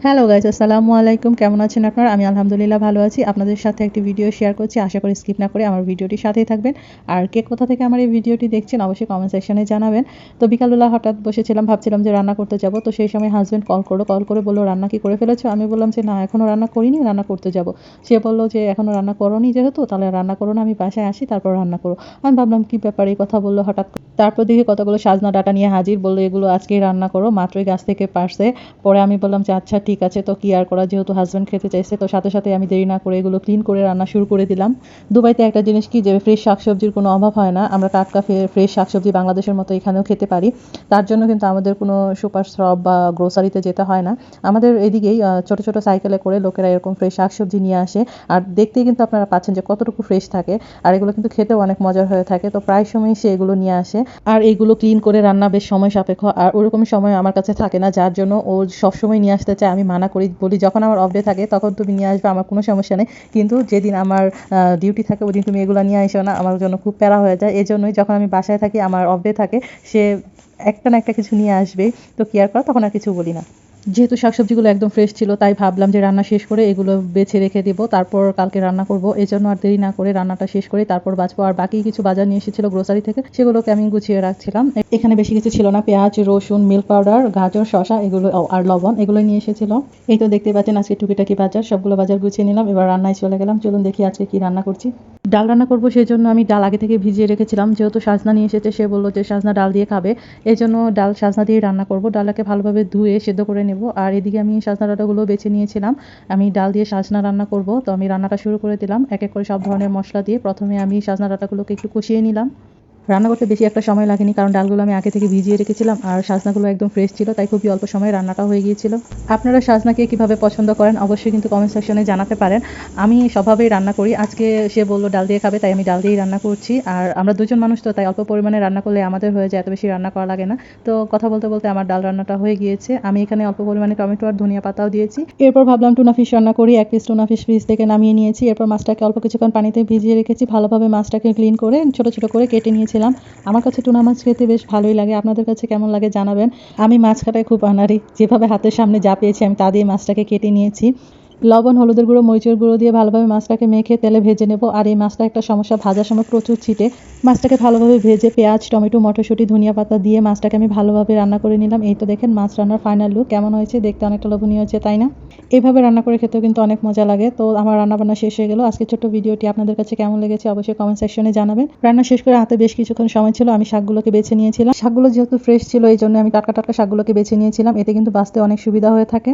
Hello guys, আসসালামু আলাইকুম। কেমন আছেন আপনারা? আমি আলহামদুলিল্লাহ ভালো আছি। আপনাদের সাথে একটি ভিডিও শেয়ার করছি। আশা করি স্কিপ না করে আমার ভিডিওটির সাথেই থাকবেন। আর কে কোথা থেকে আমার এই ভিডিওটি দেখছেন অবশ্যই কমেন্ট সেকশনে জানাবেন। তো বিকালবেলা হঠাৎ বসেছিলাম, ভাবছিলাম যে রান্না করতে যাব। তো সেই সময় হাসব্যান্ড কল করলো। কল করে বলল, "রান্না কি করে ফেলেছো?" আমি বললাম যে, "না, এখনো রান্না করিনি, রান্না করতে যাব।" সে বলল যে, "এখনো রান্না করোনি যেহেতু তাহলে রান্না করো না, আমি বাসায় আসি তারপর রান্না করো।" আমি ভাবলাম কি ব্যাপার, এই কথা বললো হঠাৎ। তারপর দেখি কতগুলো সাজনা ডাঁটা নিয়ে হাজির, বললো এগুলো আজকেই রান্না করো, মাত্রই গাছ থেকে পারছে। পরে আমি বললাম যে আচ্ছা ঠিক আছে, তো কি আর করা, যেহেতু হাজব্যান্ড খেতে চাইছে তো সাথে সাথে আমি দেরি না করে এগুলো ক্লিন করে রান্না শুরু করে দিলাম। দুবাইতে একটা জিনিস কি, যে ফ্রেশ শাকসবজির কোনো অভাব হয় না। আমরা টাটকা ফ্রেশ শাকসবজি বাংলাদেশের মতো এখানেও খেতে পারি। তার জন্য কিন্তু আমাদের কোনো সুপার শপ বা গ্রোসারিতে যেতে হয় না। আমাদের এদিকেই ছোট ছোট সাইকেলে করে লোকেরা এরকম ফ্রেশ শাকসবজি নিয়ে আসে। আর দেখতেই কিন্তু আপনারা পাচ্ছেন যে কতটুকু ফ্রেশ থাকে। আর এগুলো কিন্তু খেতেও অনেক মজার হয়ে থাকে। তো প্রায় সময় সে এগুলো নিয়ে আসে। আর এইগুলো ক্লিন করে রান্না বেশ সময় সাপেক্ষ, আর ওরকম সময় আমার কাছে থাকে না, যার জন্য ও সবসময় নিয়ে আসতে চায়। আমি মানা করি, বলি যখন আমার অফ ডে থাকে তখন তুমি নিয়ে আসবে, আমার কোনো সমস্যা নেই, কিন্তু যেদিন আমার ডিউটি থাকে ওই দিন তুমি এগুলো নিয়ে আসো না, আমার জন্য খুব প্যারা হয়ে যায়। এই জন্যই যখন আমি বাসায় থাকি, আমার অফ ডে থাকে, সে একটা না একটা কিছু নিয়ে আসবে। তো কি আর করা, তখন আর কিছু বলি না। যেহেতু শাকসবজিগুলো একদম ফ্রেশ ছিল তাই ভাবলাম যে রান্না শেষ করে এগুলো বেছে রেখে দেবো, তারপর কালকে রান্না করব। এই জন্য আর দেরি না করে রান্নাটা শেষ করে তারপর বাঁচবো। আর বাকি কিছু বাজার নিয়ে এসেছিলো গ্রোসারি থেকে, সেগুলোকে আমি গুছিয়ে রাখছিলাম। এখানে বেশি কিছু ছিল না, পেঁয়াজ, রসুন, মিল্ক পাউডার, গাজর, শসা, এগুলো আর লবণ, এগুলো নিয়ে এসেছিলো। এই তো দেখতে পাচ্ছেন আজকে টুকিটাকি বাজার, সবগুলো বাজার গুছিয়ে নিলাম। এবার রান্নায় চলে গেলাম। চলুন দেখি আজকে কি রান্না করছি। ডাল রান্না করবো, সেই জন্য আমি ডাল আগে থেকে ভিজিয়ে রেখেছিলাম। যেহেতু সাজনা নিয়ে এসেছে, সে বললো যে সাজনা ডাল দিয়ে খাবে, এই জন্য ডাল সাজনা দিয়ে রান্না করব। ডালটাকে ভালোভাবে ধুয়ে সেদ্ধ করে নেব। আর এদিকে আমি সাজনা ডাঁটাগুলো বেছে নিয়েছিলাম। আমি ডাল দিয়ে সাজনা রান্না করব, তো আমি রান্নাটা শুরু করে দিলাম এক এক করে সব ধরনের মশলা দিয়ে। প্রথমে আমি সাজনা ডাঁটাগুলোকে একটু কষিয়ে নিলাম। রান্না করতে বেশি একটা সময় লাগেনি, কারণ ডালগুলো আমি আগে থেকে ভিজিয়ে রেখেছিলাম আর সাজনাগুলো একদম ফ্রেশ ছিল, তাই খুবই অল্প সময়ে রান্নাটা হয়ে গিয়েছিল। আপনারা সাজনাকে কীভাবে পছন্দ করেন অবশ্যই কিন্তু কমেন্ট সেকশনে জানাতে পারেন। আমি স্বভাবেই রান্না করি, আজকে সে বললো ডাল দিয়ে খাবে তাই আমি ডাল দিয়েই রান্না করছি। আর আমরা দুজন মানুষ তো, তাই অল্প পরিমাণে রান্না করলে আমাদের হয়ে যায়, এত বেশি রান্না করা লাগে না। তো কথা বলতে বলতে আমার ডাল রান্নাটা হয়ে গিয়েছে। আমি এখানে অল্প পরিমাণে টমেটো আর ধনিয়া পাতাও দিয়েছি। এরপর ভাবলাম টুনা ফিশ রান্না করি। এক পিস টুনা ফিশ ফ্রিজ থেকে নামিয়ে নিয়েছি। এরপর মাছটাকে অল্প কিছুক্ষণ পানিতে ভিজিয়ে রেখেছি। ভালোভাবে মাছটাকে ক্লিন করে ছোটো ছোটো করে কেটে নিয়েছিলাম। আমার কাছে টুনা মাছ খেতে বেশ ভালোই লাগে, আপনাদের কাছে কেমন লাগে জানাবেন। আমি মাছ কাটায় খুব আনাড়ি, যেভাবে হাতের সামনে যা পেয়েছি আমি তা দিয়ে মাছটাকে কেটে নিয়েছি। লবণ, হলুদের গুঁড়ো, মরিচের গুঁড়ো দিয়ে ভালোভাবে মাছটাকে মেখে তেলে ভেজে নেব। আর এই মাছটা একটা সমস্যা, ভাজার সময় প্রচুর ছিটে। মাছটাকে ভালোভাবে ভেজে পেঁয়াজ, টমেটো, মটরশুঁটি, ধনিয়া পাতা দিয়ে মাছটাকে আমি ভালোভাবে রান্না করে নিলাম। এই তো দেখেন মাছ রান্নার ফাইনাল লুক কেমন হয়েছে, দেখতে অনেকটা লোভনীয় হয়েছে তাই না? এইভাবে রান্না করে খেতেও কিন্তু অনেক মজা লাগে। তো আমার রান্নাবান্না শেষ হয়ে গেল। আজকে ছোট্ট ভিডিওটি আপনাদের কাছে কেমন লেগেছে অবশ্যই কমেন্ট সেকশনে জানাবেন। রান্না শেষ করে হাতে বেশ কিছুক্ষণ সময় ছিল, আমি শাকগুলোকে বেছে নিয়েছিলাম। শাকগুলো যেহেতু ফ্রেশ ছিল এই জন্য আমি টাটকা টাটকা শাকগুলোকে বেছে নিয়েছিলাম, এতে কিন্তু বাঁচতে অনেক সুবিধা হয়ে থাকে।